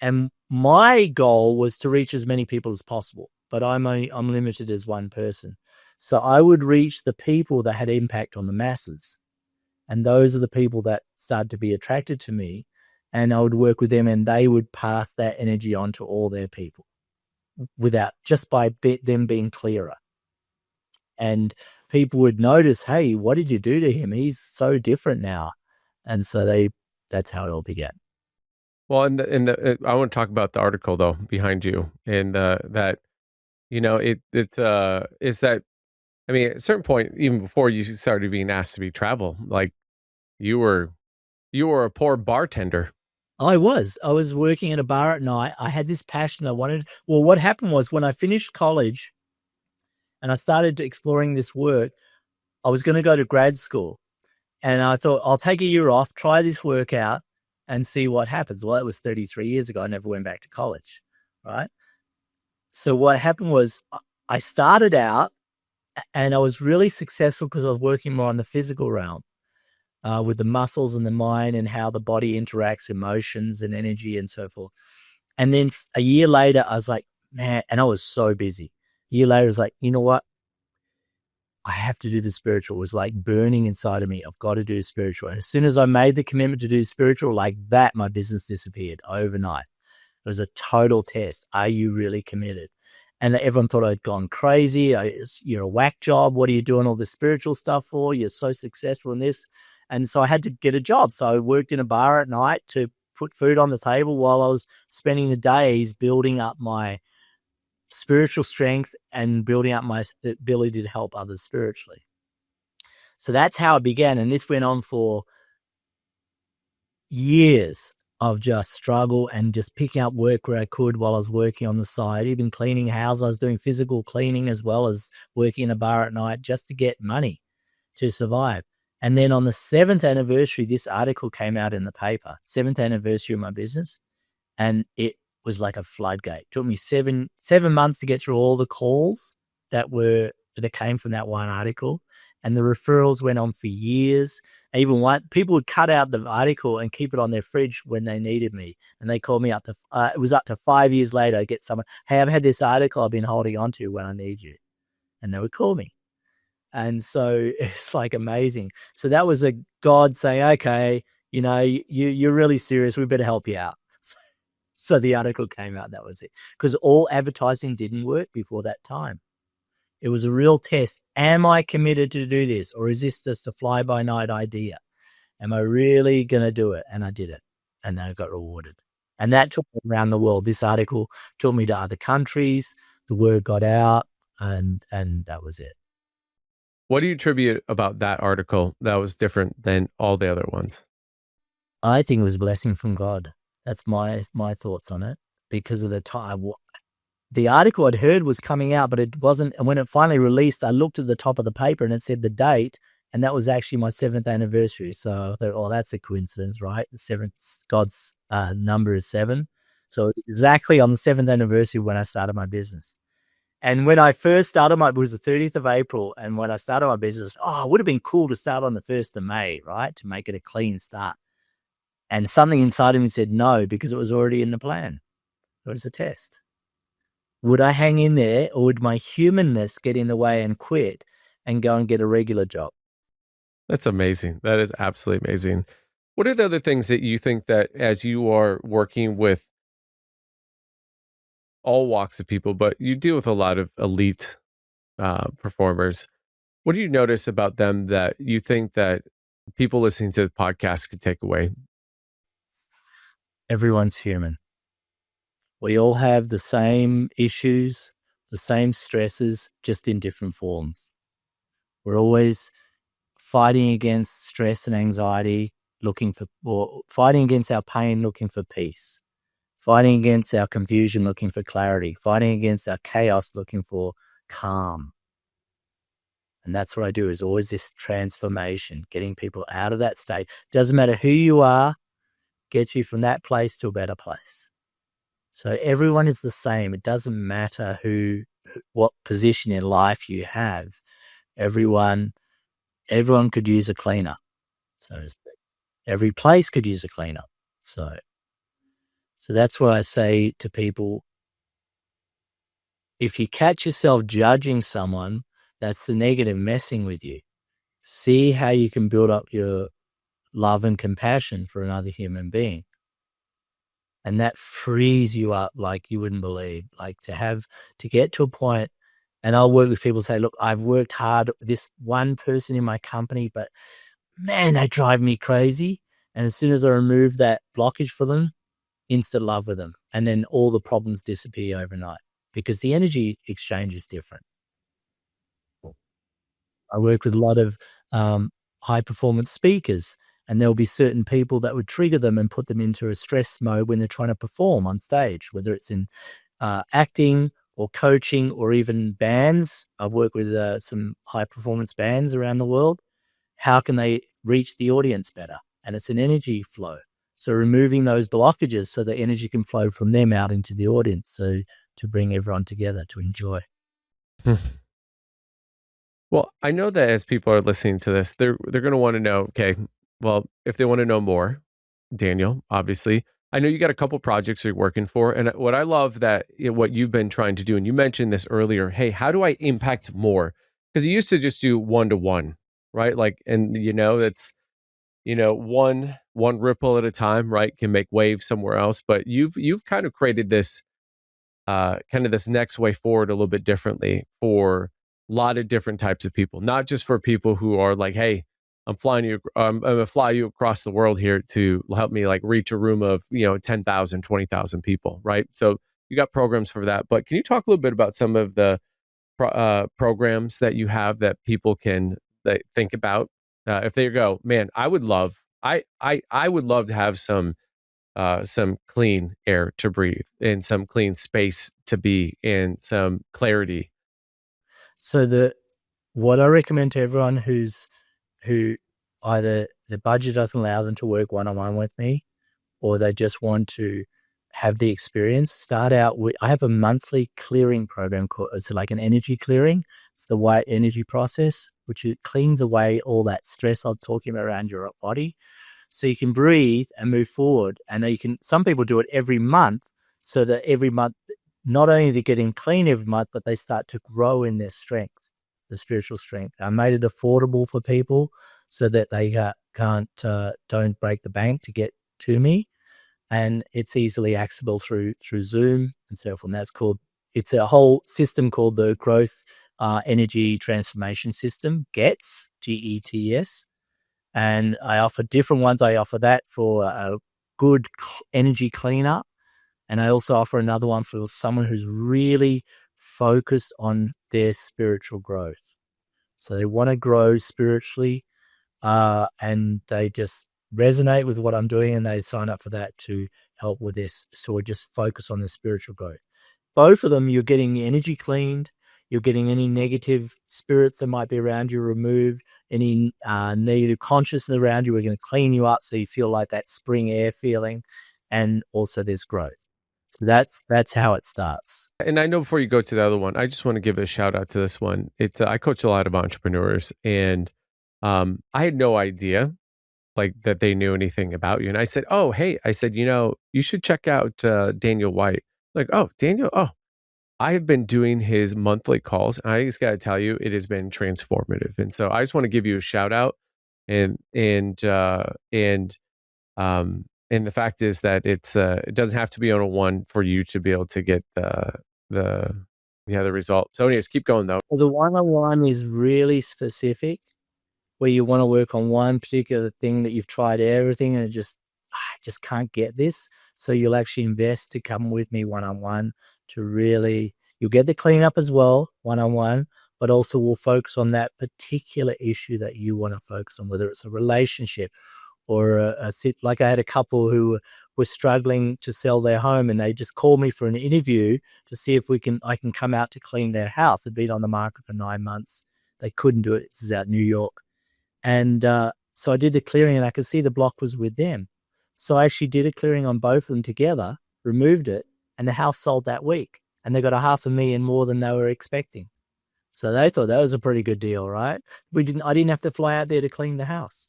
And my goal was to reach as many people as possible, but I'm limited as one person. So I would reach the people that had impact on the masses. And those are the people that started to be attracted to me. And I would work with them, and they would pass that energy on to all their people just by them being clearer. And people would notice, hey, what did you do to him? He's so different now. And so that's how it all began. Well, I want to talk about the article though behind you, and that is that. I mean, at a certain point, even before you started being asked to be travel, like you were a poor bartender. I was working at a bar at night. I had this passion. What happened was, when I finished college and I started exploring this work, I was going to go to grad school, and I thought, I'll take a year off, try this work out, and see what happens. Well, it was 33 years ago. I never went back to college, right? So what happened was, I started out and I was really successful because I was working more on the physical realm, with the muscles and the mind and how the body interacts, emotions and energy and so forth. And then a year later, I was like, man, and I was so busy. A year later, I was like, you know what? I have to do the spiritual. It was like burning inside of me. I've got to do spiritual. And as soon as I made the commitment to do spiritual, like that, my business disappeared overnight. It was a total test. Are you really committed? And everyone thought I'd gone crazy. You're a whack job. What are you doing all this spiritual stuff for? You're so successful in this. And so I had to get a job. So I worked in a bar at night to put food on the table while I was spending the days building up my spiritual strength and building up my ability to help others spiritually. So that's how it began. And this went on for years of just struggle and just picking up work where I could while I was working on the side, even cleaning houses. I was doing physical cleaning as well as working in a bar at night just to get money to survive. And then on the 7th anniversary, this article came out in the paper, 7th anniversary of my business. And it was like a floodgate. It took me seven months to get through all the calls that came from that one article. And the referrals went on for years. Even people would cut out the article and keep it on their fridge when they needed me. And they called me it was up to 5 years later. I get someone, hey, I've had this article I've been holding on to when I need you. And they would call me. And so it's like amazing. So that was a God saying, okay, you're really serious. We better help you out. So the article came out. That was it. Because all advertising didn't work before that time. It was a real test. Am I committed to do this? Or is this just a fly-by-night idea? Am I really going to do it? And I did it. And then I got rewarded. And that took me around the world. This article took me to other countries. The word got out. and that was it. What do you attribute about that article that was different than all the other ones? I think it was a blessing from God. That's my thoughts on it, because of the time. The article I'd heard was coming out, but it wasn't. And when it finally released, I looked at the top of the paper and it said the date, and that was actually my 7th anniversary. So I thought, oh, that's a coincidence, right? The seventh, God's number is 7. So it's exactly on the 7th anniversary when I started my business. And when I first started it was the 30th of April. And when I started my business, it would have been cool to start on the 1st of May, right? To make it a clean start. And something inside of me said no, because it was already in the plan. It was a test. Would I hang in there, or would my humanness get in the way and quit and go and get a regular job? That's amazing. That is absolutely amazing. What are the other things that you think that as you are working with all walks of people, but you deal with a lot of elite performers, what do you notice about them that you think that people listening to the podcast could take away? Everyone's human. We all have the same issues, the same stresses, just in different forms. We're always fighting against stress and anxiety, fighting against our pain, looking for peace, fighting against our confusion, looking for clarity, fighting against our chaos, looking for calm. And that's what I do, is always this transformation, getting people out of that state. Doesn't matter who you are, get you from that place to a better place. So everyone is the same. It doesn't matter what position in life you have. Everyone could use a cleaner, so to speak. Every place could use a cleaner. So that's why I say to people, if you catch yourself judging someone, that's the negative messing with you. See how you can build up your love and compassion for another human being. And that frees you up like you wouldn't believe. Like to get to a point, and I'll work with people and say, look, I've worked hard with this one person in my company, but man, they drive me crazy. And as soon as I remove that blockage for them, instant love with them. And then all the problems disappear overnight, because the energy exchange is different. I work with a lot of high performance speakers, and there'll be certain people that would trigger them and put them into a stress mode when they're trying to perform on stage, whether it's in acting or coaching or even bands. I've worked with some high performance bands around the world. How can they reach the audience better? And it's an energy flow. So removing those blockages so the energy can flow from them out into the audience. So to bring everyone together to enjoy. Well, I know that as people are listening to this, they're going to want to know, okay, well, if they want to know more, Daniel, obviously, I know you got a couple projects you're working for. And what I love that what you've been trying to do, and you mentioned this earlier, hey, how do I impact more? Because you used to just do 1-to-1, right? Like, and that's, one ripple at a time, right? Can make waves somewhere else. But you've kind of created this, kind of this next way forward a little bit differently for a lot of different types of people, not just for people who are like, hey, I'm going to fly you across the world here to help me like reach a room of, 10,000, 20,000 people. Right. So you got programs for that, but can you talk a little bit about some of the programs that you have that people can think about if they go, man, I would love to have some clean air to breathe and some clean space to be in, some clarity. So what I recommend to everyone who either the budget doesn't allow them to work one-on-one with me, or they just want to have the experience, start out with, I have a monthly clearing program called, it's like an energy clearing. It's the white energy process, which it cleans away all that stress I'm talking about around your body. So you can breathe and move forward. And some people do it every month, so that every month, not only they're getting clean every month, but they start to grow in their strength, the spiritual strength. I made it affordable for people so that they don't break the bank to get to me. And it's easily accessible through Zoom and so forth. And it's a whole system called the Growth Energy Transformation System, GETS, GETS. And I offer different ones. I offer that for a good energy cleanup. And I also offer another one for someone who's really focused on their spiritual growth. So they want to grow spiritually, and they just resonate with what I'm doing, and they sign up for that to help with this. So we just focus on the spiritual growth. Both of them, you're getting the energy cleaned, you're getting any negative spirits that might be around you removed, any negative consciousness around you, we're going to clean you up so you feel like that spring air feeling, and also there's growth. So that's how it starts. And I know before you go to the other one, I just want to give a shout out to this one. It's I coach a lot of entrepreneurs, and I had no idea like that they knew anything about you. And I said, "Oh, hey," I said, you should check out Daniel White." Like, "Oh, Daniel, oh." I have been doing his monthly calls. And I just got to tell you, it has been transformative. And so I just want to give you a shout out, and the fact is that it doesn't have to be on a one for you to be able to get the the result. So anyways, keep going though. Well, the one-on-one is really specific, where you want to work on one particular thing that you've tried everything and I just can't get this. So you'll actually invest to come with me one-on-one to really, you'll get the cleanup as well, one-on-one, but also we'll focus on that particular issue that you want to focus on, whether it's a relationship or like I had a couple who were struggling to sell their home, and they just called me for an interview to see if I can come out to clean their house. It'd been on the market for 9 months. They couldn't do it. This is out New York. And so I did the clearing, and I could see the block was with them. So I actually did a clearing on both of them together, removed it, and the house sold that week. And they got $500,000 more than they were expecting. So they thought that was a pretty good deal, right? I didn't have to fly out there to clean the house.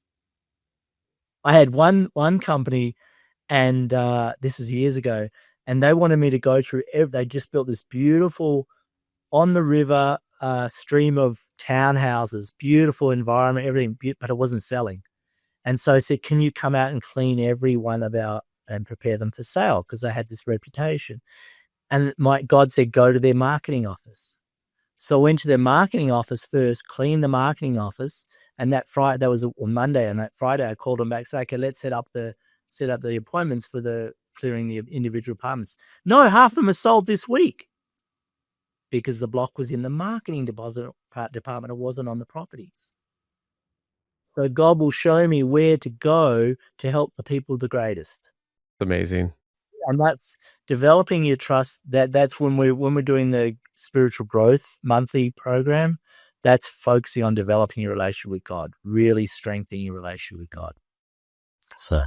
I had one company, and this is years ago, and they wanted me to go through. They just built this beautiful on the river stream of townhouses, beautiful environment, everything, but it wasn't selling. And so I said, "Can you come out and clean every one of and prepare them for sale?" Because they had this reputation. And God said, "Go to their marketing office." So I went to their marketing office first, cleaned the marketing office, and that was on Monday, and that Friday I called them back, said, "Okay, let's set up the appointments for the clearing the individual apartments." No, half of them are sold this week because the block was in the marketing department. It wasn't on the properties. So God will show me where to go to help the people the greatest. Amazing. And that's developing your trust. That's when we're doing the spiritual growth monthly program. That's focusing on developing your relationship with God, really strengthening your relationship with God. So,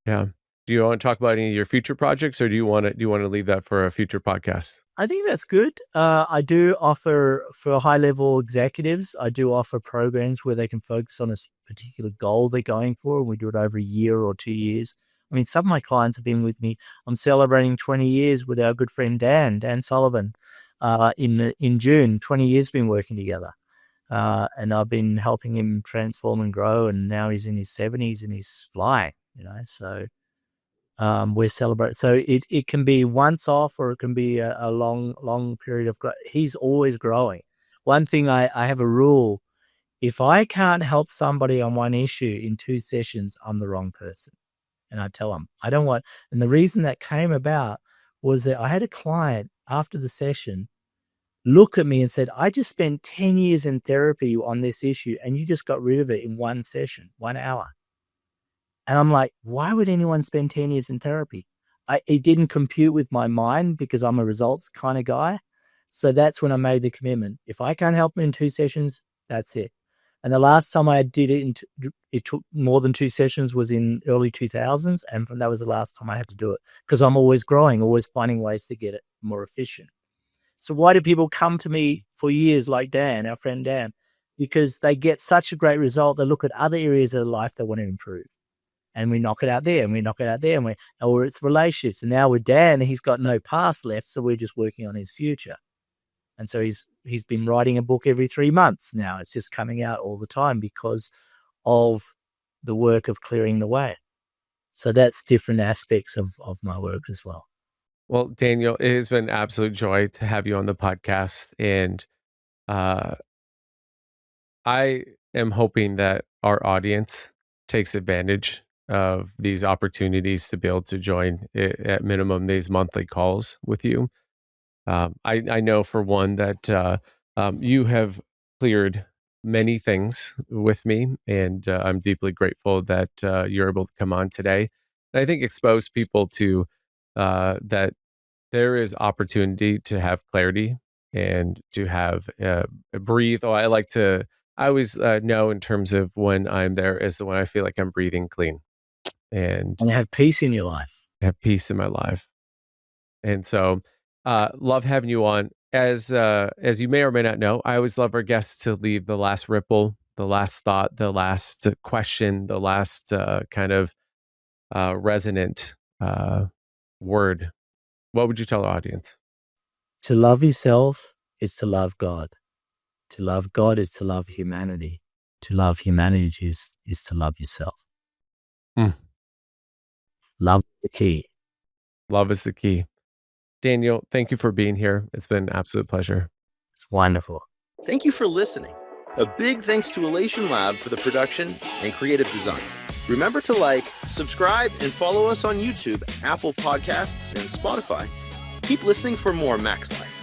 yeah. Do you want to talk about any of your future projects, or do you want to leave that for a future podcast? I think that's good. I do offer for high-level executives, I do offer programs where they can focus on a particular goal they're going for, and we do it over a year or 2 years. I mean, some of my clients have been with me. I'm celebrating 20 years with our good friend Dan Sullivan, in June. 20 years been working together, and I've been helping him transform and grow. And now he's in his 70s and he's flying. So we're celebrating. So it can be once off, or it can be a long period of growth. He's always growing. One thing I have a rule: if I can't help somebody on one issue in 2 sessions, I'm the wrong person. And I tell them, I don't want, and the reason that came about was that I had a client after the session look at me and said, "I just spent 10 years in therapy on this issue, and you just got rid of it in 1 session, 1 hour." And I'm like, why would anyone spend 10 years in therapy? It didn't compute with my mind because I'm a results kind of guy. So that's when I made the commitment. If I can't help them in 2 sessions, that's it. And the last time I did it, it took more than 2 sessions, was in early 2000s. And that was the last time I had to do it, because I'm always growing, always finding ways to get it more efficient. So why do people come to me for years, like Dan, our friend Dan? Because they get such a great result. They look at other areas of their life they want to improve. And we knock it out there, and we knock it out there, or it's relationships. And now with Dan, he's got no past left, so we're just working on his future. And so he's been writing a book every 3 months now. It's just coming out all the time because of the work of clearing the way. So that's different aspects of my work as well. Well, Daniel, it has been an absolute joy to have you on the podcast. And I am hoping that our audience takes advantage of these opportunities to be able to join at minimum these monthly calls with you. I know for one that you have cleared many things with me, and I'm deeply grateful that you're able to come on today. And I think expose people to that there is opportunity to have clarity and to have breathe. Oh, I always know in terms of when I'm there is when I feel like I'm breathing clean and And have peace in your life. have peace in my life. And so, love having you on. As you may or may not know, I always love our guests to leave the last ripple, the last thought, the last question, the last kind of resonant word. What would you tell our audience? To love yourself is to love God. To love God is to love humanity. To love humanity is to love yourself. Mm. Love is the key. Love is the key. Daniel, thank you for being here. It's been an absolute pleasure. It's wonderful. Thank you for listening. A big thanks to Elation Lab for the production and creative design. Remember to like, subscribe, and follow us on YouTube, Apple Podcasts, and Spotify. Keep listening for more Max Life.